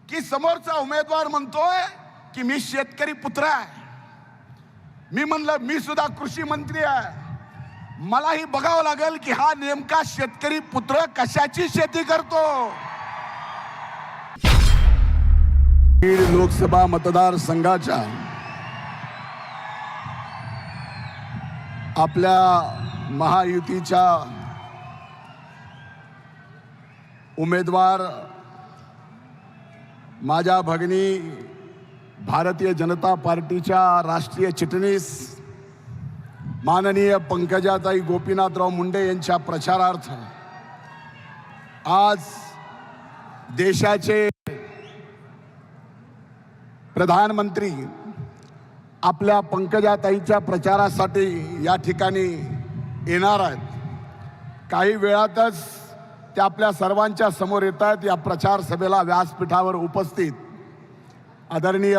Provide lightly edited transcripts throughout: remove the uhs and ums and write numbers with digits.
की समोरचा उमेदवार म्हणतोय की मी शेतकरी पुत्र आहे. मी म्हणलं मी सुद्धा कृषी मंत्री आहे. मलाही बघावं लागेल की हा नेमका शेतकरी पुत्र कशाची शेती करतो. बीड लोकसभा मतदारसंघाच्या आपल्या महायुतीच्या उमेदवार माझ्या भगिनी भारतीय जनता पार्टीच्या राष्ट्रीय चिटणीस माननीय पंकजाताई गोपीनाथराव मुंडे यांच्या प्रचारार्थ आज देशाचे प्रधानमंत्री आपल्या पंकजाताईच्या प्रचारासाठी या ठिकाणी येणार आहेत. काही वेळातच ते आपल्या सर्वांच्या समोर येत आहेत. या प्रचार सभेला व्यासपीठावर उपस्थित आदरणीय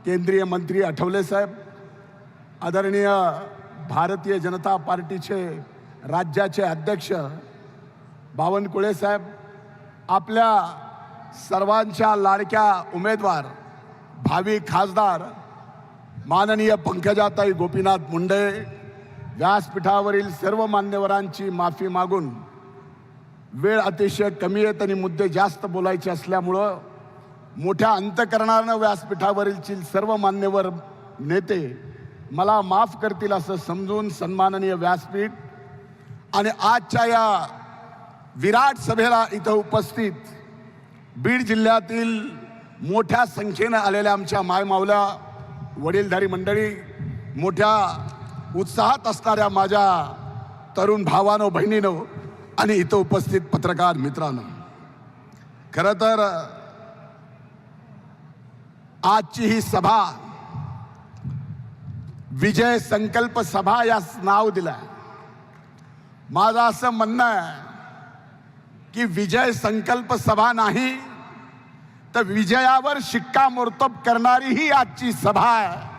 केंद्रीय मंत्री आठवले साहेब, आदरणीय भारतीय जनता पार्टीचे राज्याचे अध्यक्ष बावनकुळे साहेब, आपल्या सर्वांच्या लाडक्या उमेदवार भावी खासदार माननीय पंकजाताई गोपीनाथ मुंडे, व्यासपीठावरील सर्व मान्यवरांची माफी मागून वेळ अतिशय कमी आहे आणि मुद्दे जास्त बोलायचे असल्यामुळं मोठ्या अंतकरणानं व्यासपीठावरील सर्व मान्यवर नेते मला माफ करतील असं समजून सन्माननीय व्यासपीठ आणि आजच्या या विराट सभेला इथं उपस्थित बीड जिल्ह्यातील मोठ्या संख्येनं आलेल्या आमच्या मायमावल्या वडीलधारी मंडळी, मोठ्या उत्साहात असणाऱ्या माझ्या तरुण भावांनो बहिणींनो आणि इथं उपस्थित पत्रकार मित्रांनो, खरं तर आजची ही सभा विजय संकल्प सभा या नाव दिलं. माझं असं म्हणणं आहे की विजय संकल्प सभा नाही तर विजयावर शिक्कामोर्तब करणारी ही आजची सभा आहे.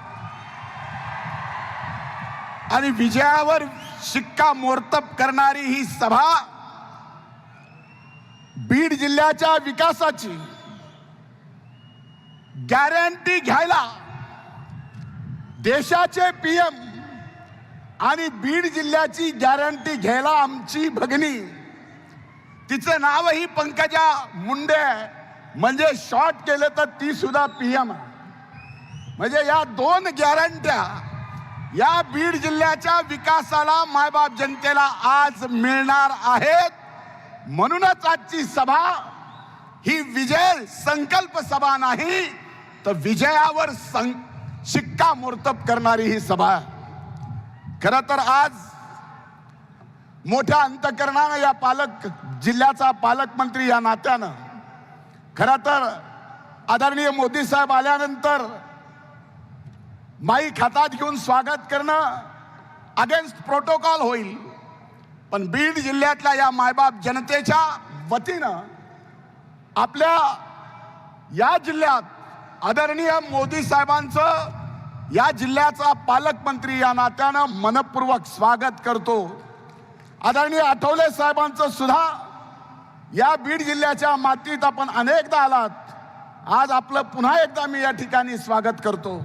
आणि विजयावर शिक्कामोर्तब करणारी ही सभा बीड जिल्ह्याच्या विकासाची गॅरंटी घ्यायला देशाचे पीएम आणि बीड जिल्ह्याची गॅरंटी घ्यायला आमची भगिनी, तिचं नावही पंकजा मुंडे आहे, म्हणजे शॉर्ट केलं तर ती सुद्धा पीएम आहे. म्हणजे या दोन गॅरंट्या या बीड जिल्ह्याच्या विकासाला मायबाप जनतेला आज मिळणार आहेत. म्हणूनच आजची सभा ही विजय संकल्प सभा नाही तर विजयावर शिक्कामोर्तब करणारी ही सभा. खरं तर आज मोठ्या अंतकरणानं या जिल्ह्याचा पालकमंत्री या नात्यानं खरं तर आदरणीय मोदी साहेब आल्यानंतर माईक हातात घेऊन स्वागत करणं अगेन्स्ट प्रोटोकॉल होईल. पण बीड जिल्ह्यातल्या या मायबाप जनतेच्या वतीनं आपल्या या जिल्ह्यात आदरणीय मोदी साहेबांचं या जिल्ह्याचा पालकमंत्री या नात्यानं मनपूर्वक स्वागत करतो. आदरणीय आठवले साहेबांचं सुद्धा या बीड जिल्ह्याच्या मातीत आपण अनेकदा आलात, आज आपलं पुन्हा एकदा मी या ठिकाणी स्वागत करतो.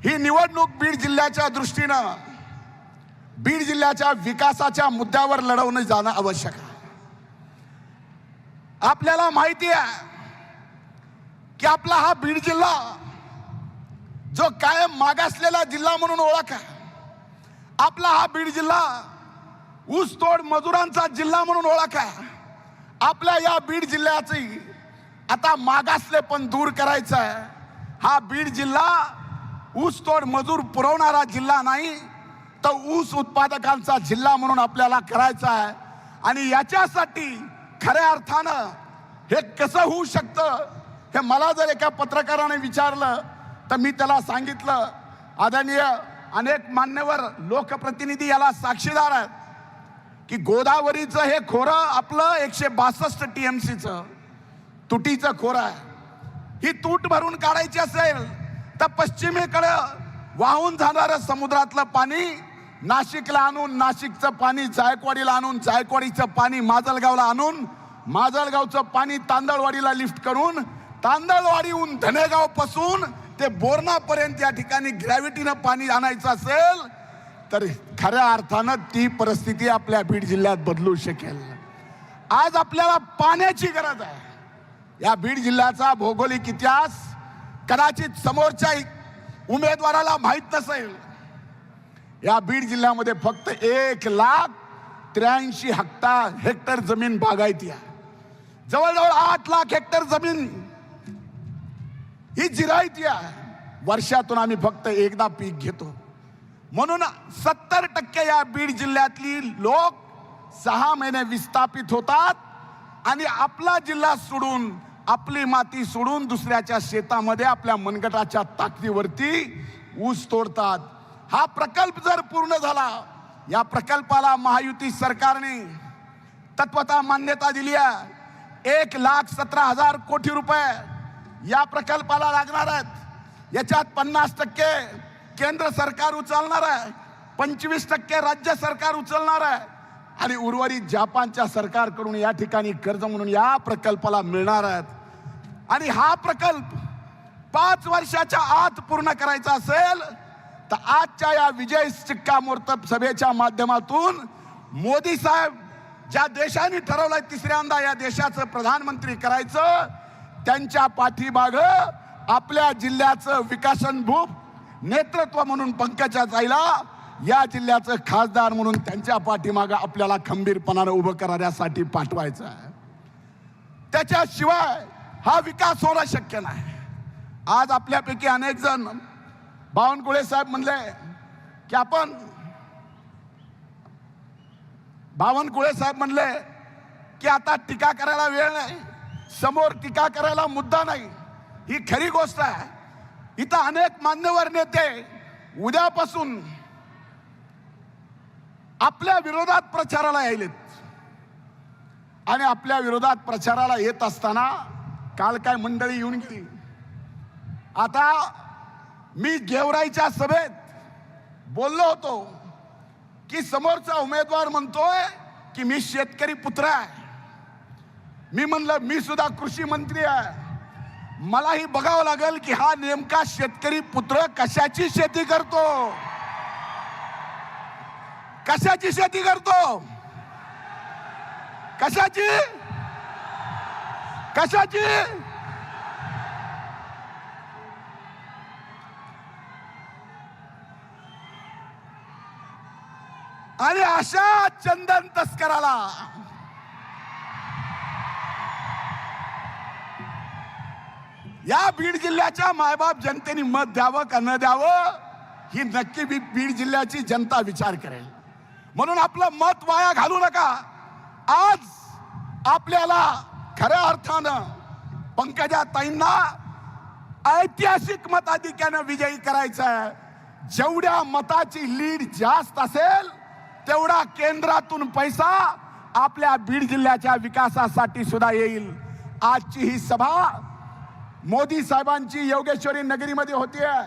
ही निवडणूक बीड जिल्ह्याच्या दृष्टीनं बीड जिल्ह्याच्या विकासाच्या मुद्द्यावर लढवणं जाणं आवश्यक आहे. आपल्याला माहिती आहे की आपला हा बीड जिल्हा जो कायम मागासलेला जिल्हा म्हणून ओळख आहे. आपला हा बीड जिल्हा ऊसतोड मजुरांचा जिल्हा म्हणून ओळख आहे. आपल्या या बीड जिल्ह्याची आता मागासले पण दूर करायचं आहे. हा बीड जिल्हा ऊसतोड मजूर पुरवणारा जिल्हा नाही तर ऊस उत्पादकांचा जिल्हा म्हणून आपल्याला करायचा आहे. आणि याच्यासाठी खऱ्या अर्थानं हे कसं होऊ शकतं हे मला जर एका पत्रकाराने विचारलं तर मी त्याला सांगितलं, आदरणीय अनेक मान्यवर लोकप्रतिनिधी याला साक्षीदार आहेत की गोदावरीचं हे खोरं आपलं 162 TMCचं तुटीचं खोरं आहे. ही तूट भरून काढायची असेल तर पश्चिमेकडे वाहून जाणारं समुद्रातलं पाणी नाशिकला आणून नाशिकचं पाणी जायकवाडीला आणून जायकवाडीचं पाणी माजलगावला आणून माजलगावचं पाणी तांदळवाडीला लिफ्ट करून तांदळवाडीहून धनेगाव पासून ते बोरणापर्यंत या ठिकाणी ग्रॅव्हिटीनं पाणी आणायचं असेल तर खऱ्या अर्थानं ती परिस्थिती आपल्या बीड जिल्ह्यात बदलू शकेल. आज आपल्याला पाण्याची गरज आहे. या बीड जिल्ह्याचा भौगोलिक इतिहास कदाचित समोरच्या उमेदवाराला माहित नसेल. या बीड जिल्ह्यामध्ये फक्त 1,83,000 हेक्टर जमीन बागायती आहे. जवळजवळ 8 लाख हेक्टर जमीन ही जिरायती आहे. वर्षातून आम्ही फक्त एकदा पीक घेतो. म्हणून 70% या बीड जिल्ह्यातली लोक 6 महिने विस्थापित होतात आणि आपला जिल्हा सोडून आपली माती सोडून दुसऱ्याच्या शेतामध्ये आपल्या मनगटाच्या ताकदीवरती ऊस तोडतात. हा प्रकल्प जर पूर्ण झाला, या प्रकल्पाला महायुती सरकारने तत्वतः मान्यता दिली आहे. 1,17,000 कोटी रुपये या प्रकल्पाला लागणार आहेत. याच्यात 50% केंद्र सरकार उचलणार आहे, 25% राज्य सरकार उचलणार आहे आणि उर्वरित जपानच्या सरकारकडून या ठिकाणी कर्ज म्हणून या प्रकल्पाला मिळणार आहेत. आणि हा प्रकल्प 5 वर्षाच्या आत पूर्ण करायचा असेल तर आजच्या या विजय शिक्कामोर्तब सभेच्या माध्यमातून मोदी साहेब ज्या देशाने ठरवलंय तिसऱ्यांदा या देशाचं प्रधानमंत्री करायचं, त्यांच्या पाठीमागं आपल्या जिल्ह्याचं विकासनभूप नेतृत्व म्हणून पंकजा ताईला या जिल्ह्याचं खासदार म्हणून त्यांच्या पाठीमागं आपल्याला खंबीरपणाने उभं करण्यासाठी पाठवायचं आहे. त्याच्याशिवाय हा विकास होणं शक्य नाही. आज आपल्यापैकी अनेक जण बावनकुळे साहेब म्हणले की आपण बावनकुळे साहेब म्हणले की आता टीका करायला वेळ नाही, समोर टीका करायला मुद्दा नाही. ही खरी गोष्ट आहे. इथं अनेक मान्यवर नेते उद्यापासून आपल्या विरोधात प्रचाराला यायलेत आणि आपल्या विरोधात प्रचाराला येत असताना काल काय मंडळी येऊन गेली. आता मी गेवराईच्या सभेत बोललो होतो की समोरचा उमेदवार म्हणतोय की मी शेतकरी पुत्र आहे. मी म्हणलं मी सुद्धा कृषी मंत्री आहे. मलाही बघावं लागेल की हा नेमका शेतकरी पुत्र कशाची शेती करतो, कशाची शेती करतो, कशाची कशाची आणि अशा चंदन तस्कराला या बीड जिल्ह्याच्या मायबाप जनतेने मत द्यावं का न द्यावं ही नक्की बीड जिल्ह्याची जनता विचार करेल. म्हणून आपलं मत वाया घालू नका. आज आपल्याला खऱ्या अर्थानं पंकजा ताईंना ऐतिहासिक मताधिक्यानं विजयी करायचं आहे. जेवढ्या मताची लीड जास्त असेल तेवढा केंद्रातून पैसा आपल्या बीड जिल्ह्याच्या विकासासाठी सुद्धा येईल. आजची ही सभा मोदी साहेबांची योगेश्वरी नगरीमध्ये होतीये.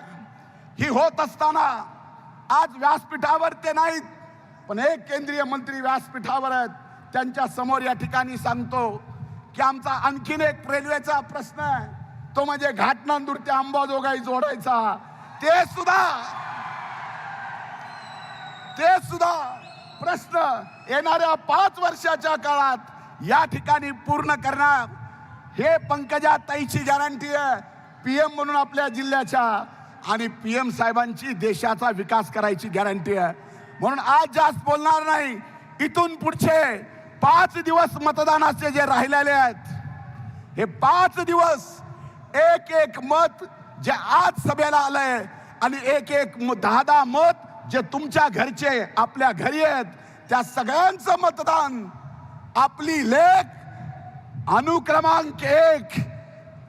ही होत असताना आज व्यासपीठावर ते नाहीत पण एक केंद्रीय मंत्री व्यासपीठावर आहेत. त्यांच्या समोर या ठिकाणी सांगतो की आमचा आणखीन एक रेल्वेचा प्रश्न आहे, तो म्हणजे घाटनांदूर ते अंबाजोगाई जोडायचा. ते सुद्धा प्रश्न येणाऱ्या 5 वर्षाच्या काळात या ठिकाणी पूर्ण करणार. हे पंकजा ताईची गॅरंटी आहे पीएम म्हणून आपल्या जिल्ह्याच्या, आणि पीएम साहेबांची देशाचा विकास करायची गॅरंटी आहे. म्हणून आज जास्त बोलणार नाही. इथून पुढचे 5 दिवस मतदानाचे जे राहिलेले आहेत, हे 5 दिवस एक एक मत जे आज सभेला आलंय आणि एक 10 मत जे तुमच्या घरचे आपल्या घरी आहेत, त्या सगळ्यांचं मतदान आपली लेख अनुक्रमांक 1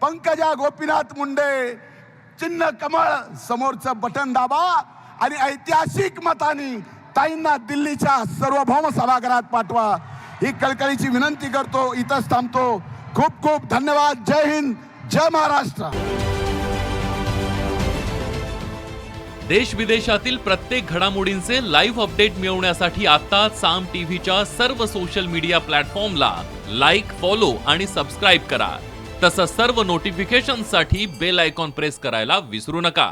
पंकजा गोपीनाथ मुंडे, चिन्ह कमळ, समोरचं बटन दाबा आणि ऐतिहासिक मताने ताईंना दिल्लीच्या सार्वभौम सभागृहात पाठवा. ही कळकळीची विनंती करतो. इथंच थांबतो. खूप खूप धन्यवाद. जय हिंद, जय महाराष्ट्र. देश विदेशातील प्रत्येक घडामोडींचे लाईव्ह अपडेट मिळवण्यासाठी आता साम टीव्हीच्या सर्व सोशल मीडिया प्लॅटफॉर्मला लाईक, फॉलो आणि सबस्क्राईब करा. तसंच सर्व नोटिफिकेशनसाठी बेल आयकॉन प्रेस करायला विसरू नका.